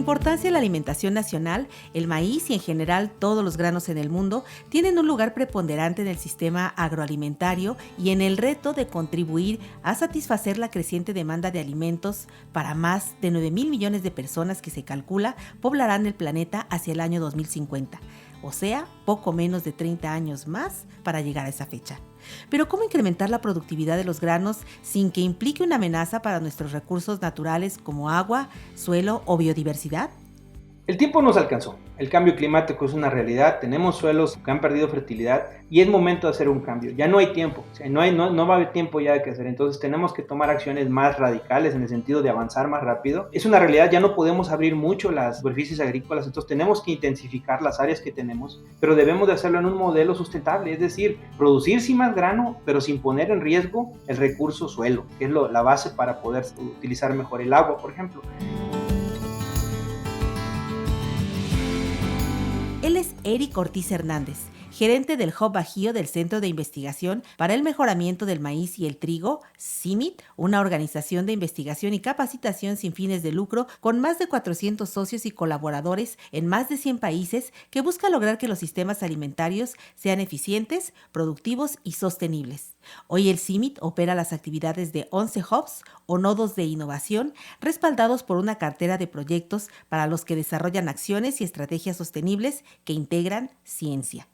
importancia en la alimentación nacional, el maíz y en general todos los granos en el mundo tienen un lugar preponderante en el sistema agroalimentario y en el reto de contribuir a satisfacer la creciente demanda de alimentos para más de 9,000 millones de personas que se calcula poblarán el planeta hacia el año 2050. O sea, poco menos de 30 años más para llegar a esa fecha. Pero ¿cómo incrementar la productividad de los granos sin que implique una amenaza para nuestros recursos naturales como agua, suelo o biodiversidad? El tiempo nos alcanzó. El cambio climático es una realidad. Tenemos suelos que han perdido fertilidad y es momento de hacer un cambio. Ya no hay tiempo. O sea, no va a haber tiempo ya de que hacer. Entonces tenemos que tomar acciones más radicales en el sentido de avanzar más rápido. Es una realidad. Ya no podemos abrir mucho las superficies agrícolas. Entonces tenemos que intensificar las áreas que tenemos, pero debemos de hacerlo en un modelo sustentable. Es decir, producir sin más grano, pero sin poner en riesgo el recurso suelo, que es la base para poder utilizar mejor el agua, por ejemplo. Él es Eric Ortiz Hernández, gerente del Hub Bajío del Centro de Investigación para el Mejoramiento del Maíz y el Trigo, CIMMYT, una organización de investigación y capacitación sin fines de lucro con más de 400 socios y colaboradores en más de 100 países que busca lograr que los sistemas alimentarios sean eficientes, productivos y sostenibles. Hoy el CIMMYT opera las actividades de 11 hubs o nodos de innovación respaldados por una cartera de proyectos para los que desarrollan acciones y estrategias sostenibles que integran ciencia.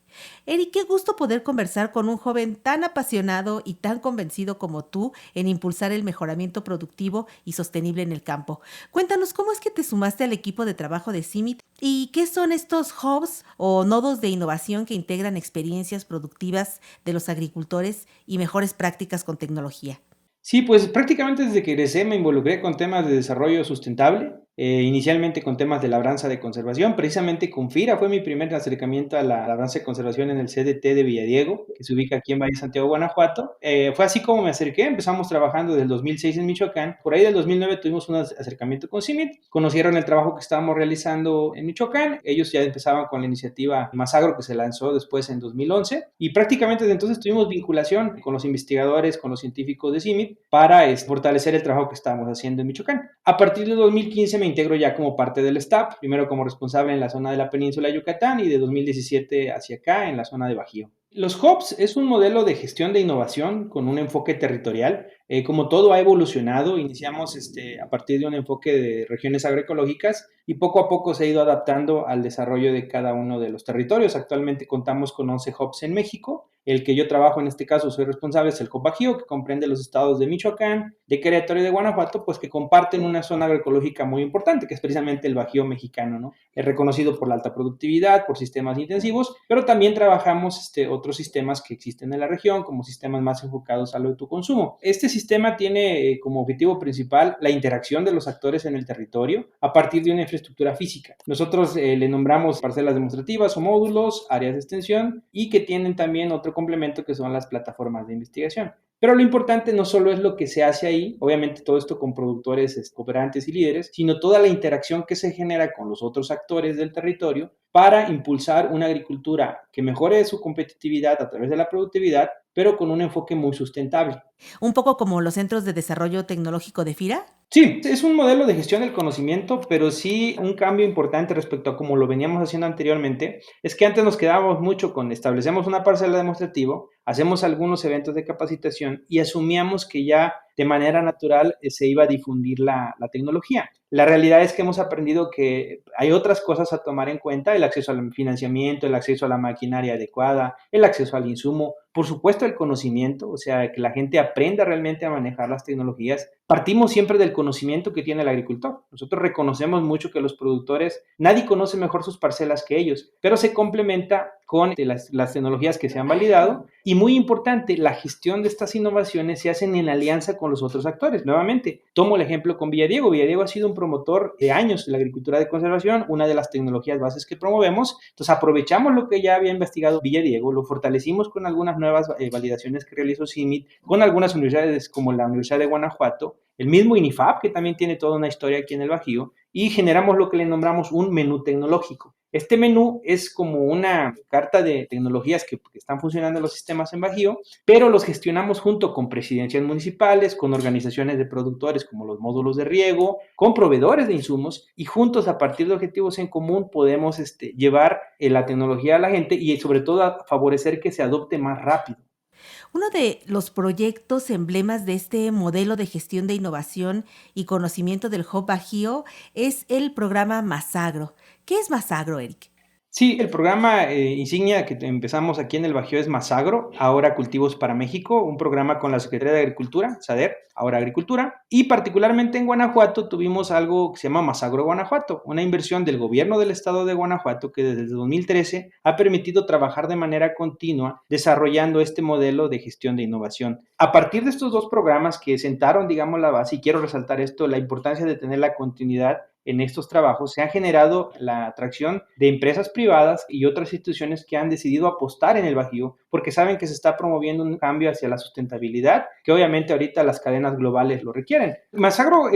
Eric, qué gusto poder conversar con un joven tan apasionado y tan convencido como tú en impulsar el mejoramiento productivo y sostenible en el campo. Cuéntanos cómo es que te sumaste al equipo de trabajo de CIMMYT y qué son estos hubs o nodos de innovación que integran experiencias productivas de los agricultores y mejores prácticas con tecnología. Sí, pues prácticamente desde que egresé me involucré con temas de desarrollo sustentable, inicialmente con temas de labranza de conservación, precisamente con FIRA fue mi primer acercamiento a la labranza de conservación en el CDT de Villadiego, que se ubica aquí en Valle Santiago, Guanajuato. Fue así como me acerqué, empezamos trabajando desde el 2006 en Michoacán, por ahí del 2009 tuvimos un acercamiento con CIMMYT, conocieron el trabajo que estábamos realizando en Michoacán, ellos ya empezaban con la iniciativa Masagro que se lanzó después en 2011 y prácticamente desde entonces tuvimos vinculación con los investigadores, con los científicos de CIMMYT para fortalecer el trabajo que estábamos haciendo en Michoacán. A partir de 2015 me integro ya como parte del staff, primero como responsable en la zona de la península de Yucatán y de 2017 hacia acá en la zona de Bajío. Los hubs es un modelo de gestión de innovación con un enfoque territorial. Como todo ha evolucionado, iniciamos a partir de un enfoque de regiones agroecológicas y poco a poco se ha ido adaptando al desarrollo de cada uno de los territorios. Actualmente contamos con 11 hubs en México. El que yo trabajo en este caso, soy responsable, es el Hub Bajío, que comprende los estados de Michoacán, de Querétaro y de Guanajuato, pues que comparten una zona agroecológica muy importante, que es precisamente el Bajío mexicano, ¿no? Es reconocido por la alta productividad, por sistemas intensivos, pero también trabajamos otros sistemas que existen en la región, como sistemas más enfocados al autoconsumo. Este sistema tiene como objetivo principal la interacción de los actores en el territorio a partir de una infraestructura física. Nosotros le nombramos parcelas demostrativas o módulos, áreas de extensión y que tienen también otro complemento que son las plataformas de investigación. Pero lo importante no solo es lo que se hace ahí, obviamente todo esto con productores, cooperantes y líderes, sino toda la interacción que se genera con los otros actores del territorio para impulsar una agricultura que mejore su competitividad a través de la productividad, pero con un enfoque muy sustentable. Un poco como los centros de desarrollo tecnológico de FIRA. Sí, es un modelo de gestión del conocimiento, pero sí un cambio importante respecto a cómo lo veníamos haciendo anteriormente, es que antes nos quedábamos mucho con establecemos una parcela demostrativa, hacemos algunos eventos de capacitación y asumíamos que ya de manera natural se iba a difundir la tecnología. La realidad es que hemos aprendido que hay otras cosas a tomar en cuenta, el acceso al financiamiento, el acceso a la maquinaria adecuada, el acceso al insumo, por supuesto el conocimiento, o sea, que la gente aprenda realmente a manejar las tecnologías. Partimos siempre del conocimiento que tiene el agricultor. Nosotros reconocemos mucho que los productores, nadie conoce mejor sus parcelas que ellos, pero se complementa con las tecnologías que se han validado y muy importante, la gestión de estas innovaciones se hacen en alianza con los otros actores. Nuevamente, tomo el ejemplo con Villadiego. Villadiego ha sido un promotor de años de la agricultura de conservación, una de las tecnologías bases que promovemos. Entonces aprovechamos lo que ya había investigado Villadiego, lo fortalecimos con algunas nuevas validaciones que realizó CIMMYT, con algunas universidades como la Universidad de Guanajuato, el mismo INIFAP, que también tiene toda una historia aquí en el Bajío, y generamos lo que le nombramos un menú tecnológico. Este menú es como una carta de tecnologías que están funcionando en los sistemas en Bajío, pero los gestionamos junto con presidencias municipales, con organizaciones de productores como los módulos de riego, con proveedores de insumos y juntos a partir de objetivos en común podemos llevar la tecnología a la gente y sobre todo a favorecer que se adopte más rápido. Uno de los proyectos emblemas de este modelo de gestión de innovación y conocimiento del Hub Bajío es el programa Masagro. ¿Qué es Masagro, Eric? Sí, el programa insignia que empezamos aquí en el Bajío es Masagro, ahora Cultivos para México, un programa con la Secretaría de Agricultura, SADER, ahora Agricultura, y particularmente en Guanajuato tuvimos algo que se llama Masagro Guanajuato, una inversión del gobierno del estado de Guanajuato que desde 2013 ha permitido trabajar de manera continua desarrollando este modelo de gestión de innovación. A partir de estos dos programas que sentaron, digamos, la base, y quiero resaltar esto, la importancia de tener la continuidad en estos trabajos, se ha generado la atracción de empresas privadas y otras instituciones que han decidido apostar en el Bajío porque saben que se está promoviendo un cambio hacia la sustentabilidad, que obviamente ahorita las cadenas globales lo requieren. Masagro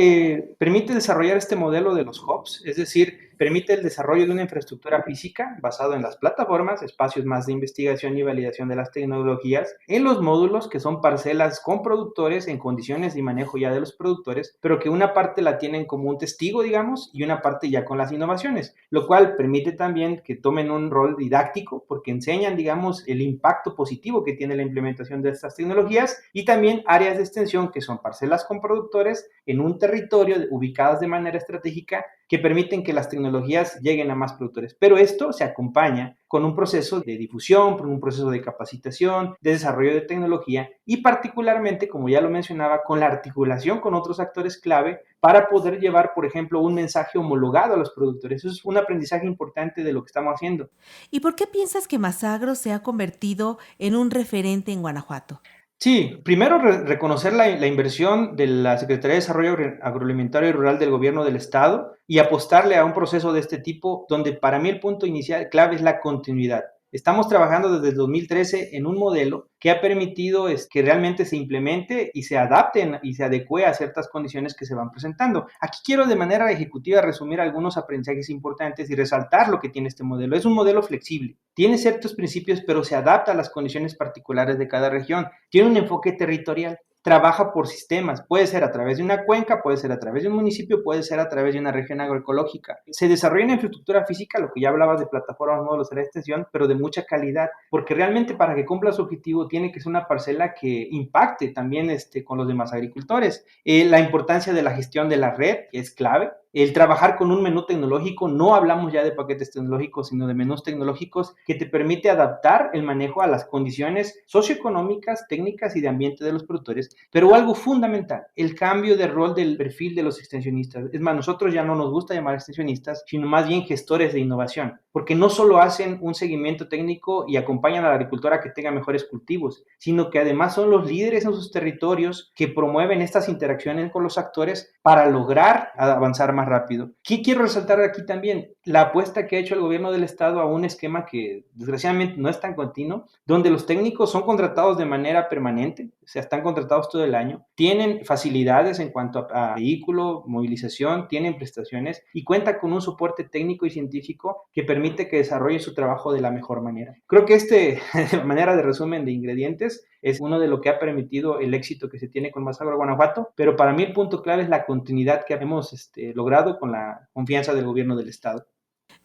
permite desarrollar este modelo de los hubs, es decir, permite el desarrollo de una infraestructura física basado en las plataformas, espacios más de investigación y validación de las tecnologías, en los módulos que son parcelas con productores en condiciones de manejo ya de los productores, pero que una parte la tienen como un testigo, digamos, y una parte ya con las innovaciones, lo cual permite también que tomen un rol didáctico porque enseñan, digamos, el impacto positivo que tiene la implementación de estas tecnologías y también áreas de extensión que son parcelas con productores en un territorio ubicadas de manera estratégica que permiten que las tecnologías lleguen a más productores. Pero esto se acompaña con un proceso de difusión, con un proceso de capacitación, de desarrollo de tecnología y particularmente, como ya lo mencionaba, con la articulación con otros actores clave para poder llevar, por ejemplo, un mensaje homologado a los productores. Eso es un aprendizaje importante de lo que estamos haciendo. ¿Y por qué piensas que Masagro se ha convertido en un referente en Guanajuato? Sí, primero reconocer la inversión de la Secretaría de Desarrollo Agroalimentario y Rural del Gobierno del Estado y apostarle a un proceso de este tipo, donde para mí el punto inicial clave es la continuidad. Estamos trabajando desde el 2013 en un modelo que ha permitido que realmente se implemente y se adapte y se adecue a ciertas condiciones que se van presentando. Aquí quiero de manera ejecutiva resumir algunos aprendizajes importantes y resaltar lo que tiene este modelo. Es un modelo flexible, tiene ciertos principios, pero se adapta a las condiciones particulares de cada región. Tiene un enfoque territorial, trabaja por sistemas, puede ser a través de una cuenca, puede ser a través de un municipio, puede ser a través de una región agroecológica. Se desarrolla una infraestructura física, lo que ya hablabas de plataformas, módulos de la extensión, pero de mucha calidad, porque realmente para que cumpla su objetivo tiene que ser una parcela que impacte también con los demás agricultores. La importancia de la gestión de la red, que es clave, el trabajar con un menú tecnológico, no hablamos ya de paquetes tecnológicos, sino de menús tecnológicos que te permite adaptar el manejo a las condiciones socioeconómicas, técnicas y de ambiente de los productores, pero algo fundamental, el cambio de rol del perfil de los extensionistas. Es más, nosotros ya no nos gusta llamar extensionistas, sino más bien gestores de innovación, porque no solo hacen un seguimiento técnico y acompañan a la agricultora a que tenga mejores cultivos, sino que además son los líderes en sus territorios que promueven estas interacciones con los actores para lograr avanzar más rápido. ¿Qué quiero resaltar aquí también? La apuesta que ha hecho el gobierno del estado a un esquema que desgraciadamente no es tan continuo, donde los técnicos son contratados de manera permanente, o sea, están contratados todo el año, tienen facilidades en cuanto a vehículo, movilización, tienen prestaciones y cuenta con un soporte técnico y científico que permite que desarrolle su trabajo de la mejor manera. Creo que de manera de resumen de ingredientes, es uno de lo que ha permitido el éxito que se tiene con Masagro Guanajuato, pero para mí el punto clave es la continuidad que hemos logrado con la confianza del gobierno del estado.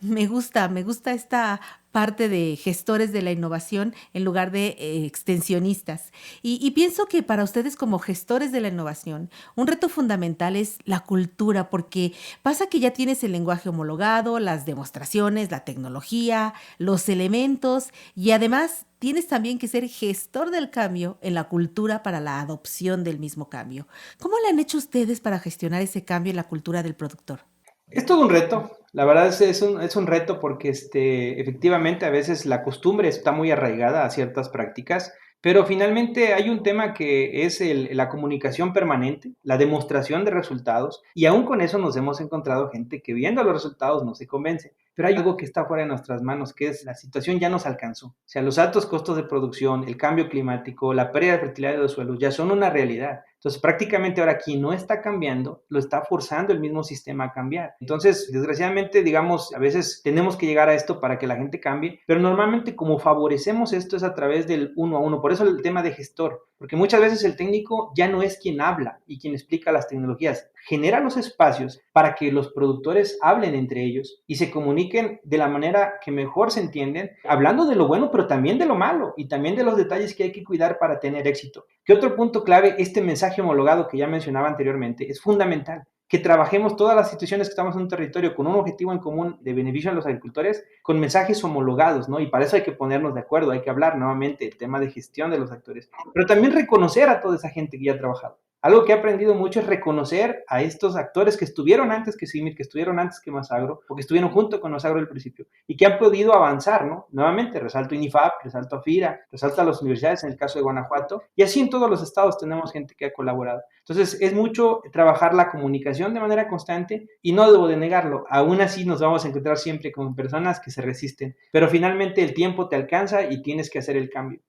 Me gusta esta parte de gestores de la innovación en lugar de extensionistas. Y pienso que para ustedes como gestores de la innovación, un reto fundamental es la cultura, porque pasa que ya tienes el lenguaje homologado, las demostraciones, la tecnología, los elementos y además tienes también que ser gestor del cambio en la cultura para la adopción del mismo cambio. ¿Cómo le han hecho ustedes para gestionar ese cambio en la cultura del productor? Es todo un reto, la verdad es un reto porque efectivamente a veces la costumbre está muy arraigada a ciertas prácticas, pero finalmente hay un tema que es la comunicación permanente, la demostración de resultados, y aún con eso nos hemos encontrado gente que viendo los resultados no se convence. Pero hay algo que está fuera de nuestras manos, que es la situación ya nos alcanzó. O sea, los altos costos de producción, el cambio climático, la pérdida de fertilidad de los suelos ya son una realidad. Entonces, prácticamente ahora quien no está cambiando, lo está forzando el mismo sistema a cambiar. Entonces, desgraciadamente, digamos, a veces tenemos que llegar a esto para que la gente cambie, pero normalmente como favorecemos esto es a través del uno a uno. Por eso el tema de gestor, porque muchas veces el técnico ya no es quien habla y quien explica las tecnologías, genera los espacios para que los productores hablen entre ellos y se comuniquen de la manera que mejor se entienden, hablando de lo bueno, pero también de lo malo y también de los detalles que hay que cuidar para tener éxito. ¿Qué otro punto clave? Este mensaje homologado que ya mencionaba anteriormente es fundamental. Que trabajemos todas las instituciones que estamos en un territorio con un objetivo en común de beneficio a los agricultores con mensajes homologados, ¿no? Y para eso hay que ponernos de acuerdo, hay que hablar nuevamente el tema de gestión de los actores, pero también reconocer a toda esa gente que ya ha trabajado. Algo que he aprendido mucho es reconocer a estos actores que estuvieron antes que CIMIT, que estuvieron antes que Masagro, o que estuvieron junto con Masagro al principio, y que han podido avanzar, ¿no? Nuevamente, resalto INIFAP, resalto AFIRA, resalto a las universidades en el caso de Guanajuato, y así en todos los estados tenemos gente que ha colaborado. Entonces, es mucho trabajar la comunicación de manera constante, y no debo de negarlo, aún así nos vamos a encontrar siempre con personas que se resisten, pero finalmente el tiempo te alcanza y tienes que hacer el cambio.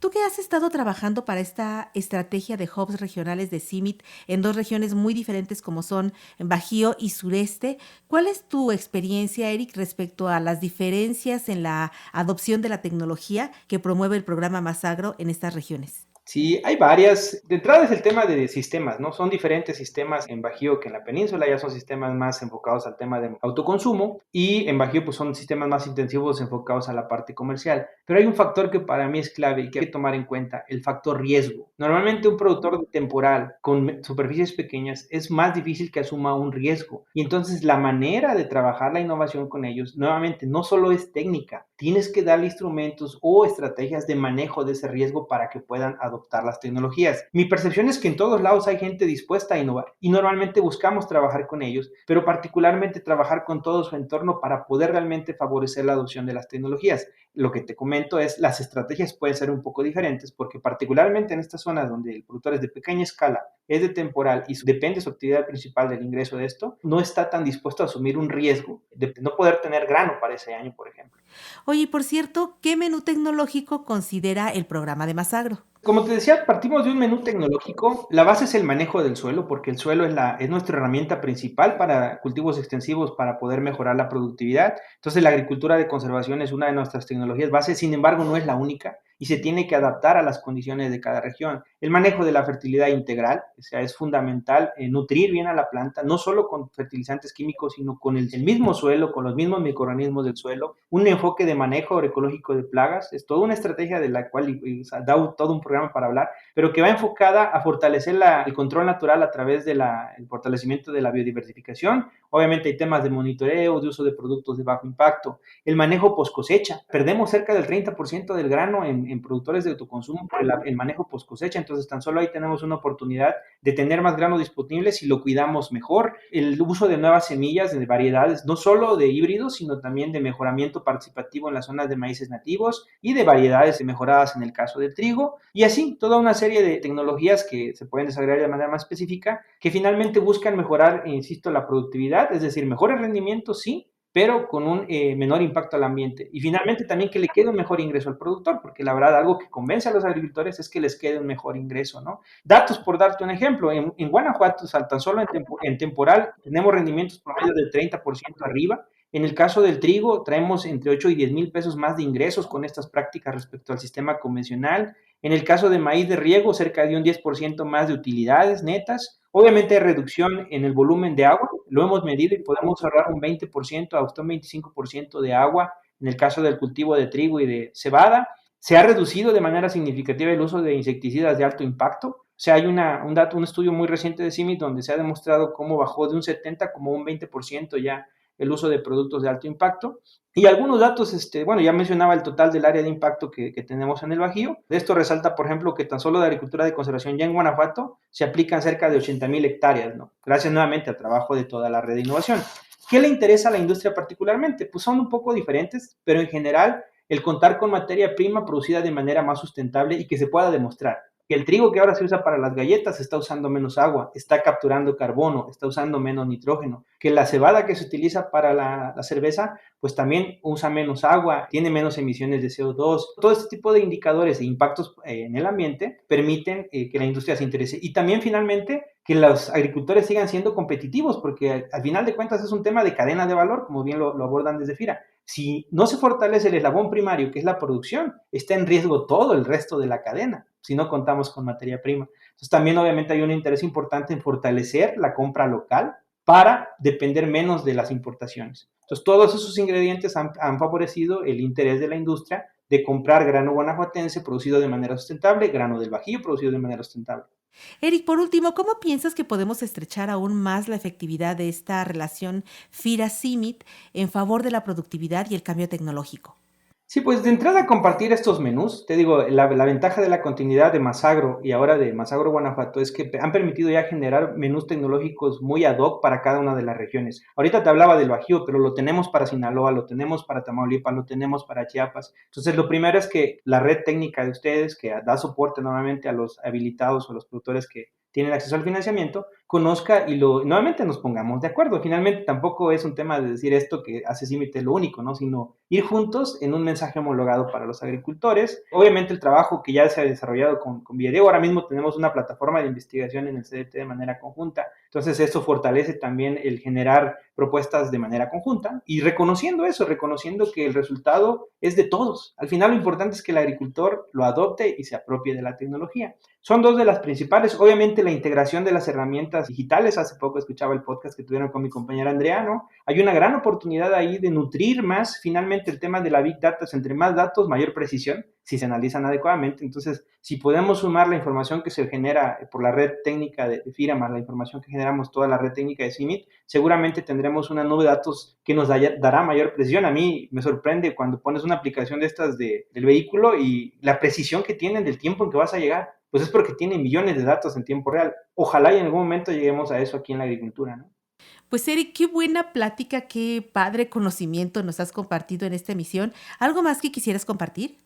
Tú que has estado trabajando para esta estrategia de hubs regionales de CIMIT en dos regiones muy diferentes como son Bajío y Sureste, ¿cuál es tu experiencia, Eric, respecto a las diferencias en la adopción de la tecnología que promueve el programa Masagro en estas regiones? Sí, hay varias. De entrada es el tema de sistemas, ¿no? Son diferentes sistemas en Bajío que en la península, ya son sistemas más enfocados al tema de autoconsumo y en Bajío pues son sistemas más intensivos enfocados a la parte comercial. Pero hay un factor que para mí es clave y que hay que tomar en cuenta, el factor riesgo. Normalmente un productor temporal con superficies pequeñas es más difícil que asuma un riesgo y entonces la manera de trabajar la innovación con ellos, nuevamente, no solo es técnica, tienes que darle instrumentos o estrategias de manejo de ese riesgo para que puedan adoptar las tecnologías. Mi percepción es que en todos lados hay gente dispuesta a innovar y normalmente buscamos trabajar con ellos, pero particularmente trabajar con todo su entorno para poder realmente favorecer la adopción de las tecnologías. Lo que te comento es las estrategias pueden ser un poco diferentes porque particularmente en estas zonas donde el productor es de pequeña escala, es de temporal y depende su actividad principal del ingreso de esto, no está tan dispuesto a asumir un riesgo de no poder tener grano para ese año, por ejemplo. Oye, y por cierto, ¿qué menú tecnológico considera el programa de Masagro? Como te decía, partimos de un menú tecnológico. La base es el manejo del suelo, porque el suelo es nuestra herramienta principal para cultivos extensivos para poder mejorar la productividad. Entonces, la agricultura de conservación es una de nuestras tecnologías base, sin embargo, no es la única y se tiene que adaptar a las condiciones de cada región. El manejo de la fertilidad integral, o sea, es fundamental nutrir bien a la planta, no solo con fertilizantes químicos, sino con el mismo suelo, con los mismos microorganismos del suelo. Un enfoque de manejo agroecológico de plagas, es toda una estrategia de la cual o sea, da todo un programa para hablar, pero que va enfocada a fortalecer el control natural a través del fortalecimiento de la biodiversificación. Obviamente hay temas de monitoreo, de uso de productos de bajo impacto, el manejo post cosecha. Perdemos cerca del 30% del grano en productores de autoconsumo por el manejo post cosecha, entonces tan solo ahí tenemos una oportunidad de tener más grano disponible si lo cuidamos mejor. El uso de nuevas semillas, de variedades, no solo de híbridos, sino también de mejoramiento participativo en las zonas de maíces nativos y de variedades mejoradas en el caso del trigo. Y así, toda una serie de tecnologías que se pueden desarrollar de manera más específica, que finalmente buscan mejorar, insisto, la productividad, es decir, mejores rendimientos, sí, pero con un menor impacto al ambiente. Y finalmente también que le quede un mejor ingreso al productor, porque la verdad algo que convence a los agricultores es que les quede un mejor ingreso, ¿no? Datos, por darte un ejemplo, en Guanajuato, tan solo en temporal, tenemos rendimientos promedio del 30% arriba. En el caso del trigo, traemos entre 8 y 10 mil pesos más de ingresos con estas prácticas respecto al sistema convencional. En el caso de maíz de riego, cerca de un 10% más de utilidades netas. Obviamente hay reducción en el volumen de agua, lo hemos medido y podemos ahorrar un 20% hasta un 25% de agua en el caso del cultivo de trigo y de cebada. Se ha reducido de manera significativa el uso de insecticidas de alto impacto. O sea, hay un estudio muy reciente de CIMIT donde se ha demostrado cómo bajó de un 70 como un 20% ya el uso de productos de alto impacto. Y algunos datos, bueno, ya mencionaba el total del área de impacto que tenemos en el Bajío. De esto resalta, por ejemplo, que tan solo de agricultura de conservación ya en Guanajuato se aplican cerca de 80,000 hectáreas, ¿no? Gracias nuevamente al trabajo de toda la red de innovación. ¿Qué le interesa a la industria particularmente? Pues son un poco diferentes, pero en general el contar con materia prima producida de manera más sustentable y que se pueda demostrar. que el trigo que ahora se usa para las galletas está usando menos agua, está capturando carbono, está usando menos nitrógeno, que la cebada que se utiliza para la cerveza, pues también usa menos agua, tiene menos emisiones de CO2. Todo este tipo de indicadores e impactos en el ambiente permiten que la industria se interese. Y también finalmente que los agricultores sigan siendo competitivos, porque al final de cuentas es un tema de cadena de valor, como bien lo abordan desde FIRA. Si no se fortalece el eslabón primario, que es la producción, está en riesgo todo el resto de la cadena, si no contamos con materia prima. Entonces también obviamente hay un interés importante en fortalecer la compra local para depender menos de las importaciones. Entonces todos esos ingredientes han favorecido el interés de la industria de comprar grano guanajuatense producido de manera sustentable, grano del Bajío producido de manera sustentable. Eric, por último, ¿cómo piensas que podemos estrechar aún más la efectividad de esta relación FIRA-CIMIT en favor de la productividad y el cambio tecnológico? Sí, pues de entrada compartir estos menús, te digo, la ventaja de la continuidad de Masagro y ahora de Masagro Guanajuato es que han permitido ya generar menús tecnológicos muy ad hoc para cada una de las regiones. Ahorita te hablaba del Bajío, pero lo tenemos para Sinaloa, lo tenemos para Tamaulipas, lo tenemos para Chiapas. Entonces, lo primero es que la red técnica de ustedes, que da soporte nuevamente a los habilitados o los productores que tienen acceso al financiamiento, conozca y nuevamente nos pongamos de acuerdo. Finalmente tampoco es un tema de decir esto que hace CIMIT lo único, ¿no? Sino ir juntos en un mensaje homologado para los agricultores. Obviamente el trabajo que ya se ha desarrollado con Villadiego, ahora mismo tenemos una plataforma de investigación en el CDT de manera conjunta, entonces eso fortalece también el generar propuestas de manera conjunta y reconociendo eso, reconociendo que el resultado es de todos. Al final lo importante es que el agricultor lo adopte y se apropie de la tecnología. Son dos de las principales. Obviamente la integración de las herramientas digitales. Hace poco escuchaba el podcast que tuvieron con mi compañera Andrea, ¿no? Hay una gran oportunidad ahí de nutrir más finalmente el tema de la Big Data. Entre más datos, mayor precisión, si se analizan adecuadamente. Entonces, si podemos sumar la información que se genera por la red técnica de FIRA más la información que generamos toda la red técnica de CIMIT, seguramente tendremos una nube de datos que nos dará mayor precisión. A mí me sorprende cuando pones una aplicación de estas del vehículo y la precisión que tienen del tiempo en que vas a llegar. Pues es porque tiene millones de datos en tiempo real. Ojalá y en algún momento lleguemos a eso aquí en la agricultura, ¿no? Pues Eric, qué buena plática, qué padre conocimiento nos has compartido en esta emisión. ¿Algo más que quisieras compartir?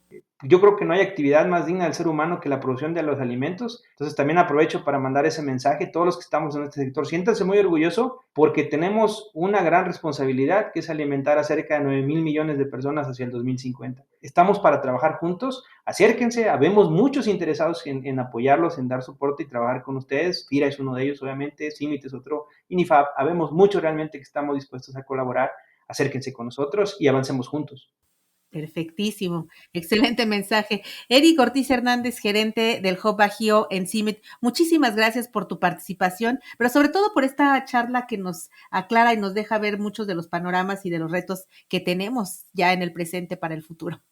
Yo creo que no hay actividad más digna del ser humano que la producción de los alimentos. Entonces también aprovecho para mandar ese mensaje. Todos los que estamos en este sector, siéntanse muy orgullosos porque tenemos una gran responsabilidad que es alimentar a cerca de 9,000 millones de personas hacia el 2050. Estamos para trabajar juntos. Acérquense, habemos muchos interesados en apoyarlos, en dar soporte y trabajar con ustedes. FIRA es uno de ellos, obviamente, CIMIT es otro, INIFAP. Habemos muchos realmente que estamos dispuestos a colaborar. Acérquense con nosotros y avancemos juntos. Perfectísimo, excelente mensaje. Eric Ortiz Hernández, gerente del Hub Bajío en CIMIT, muchísimas gracias por tu participación, pero sobre todo por esta charla que nos aclara y nos deja ver muchos de los panoramas y de los retos que tenemos ya en el presente para el futuro.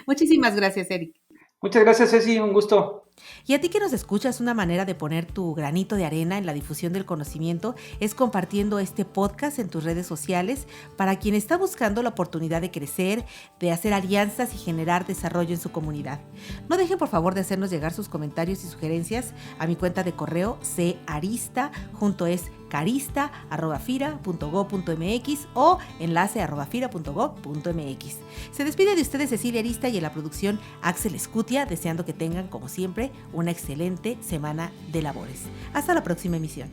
Muchísimas gracias, Eric. Muchas gracias, Ceci, un gusto. Y a ti que nos escuchas, una manera de poner tu granito de arena en la difusión del conocimiento es compartiendo este podcast en tus redes sociales para quien está buscando la oportunidad de crecer, de hacer alianzas y generar desarrollo en su comunidad. No dejen por favor de hacernos llegar sus comentarios y sugerencias a mi cuenta de correo carista, junto es carista@fira.go.mx o enlace@fira.go.mx. Se despide de ustedes Cecilia Arista y en la producción Axel Escutia, deseando que tengan, como siempre, una excelente semana de labores. Hasta la próxima emisión.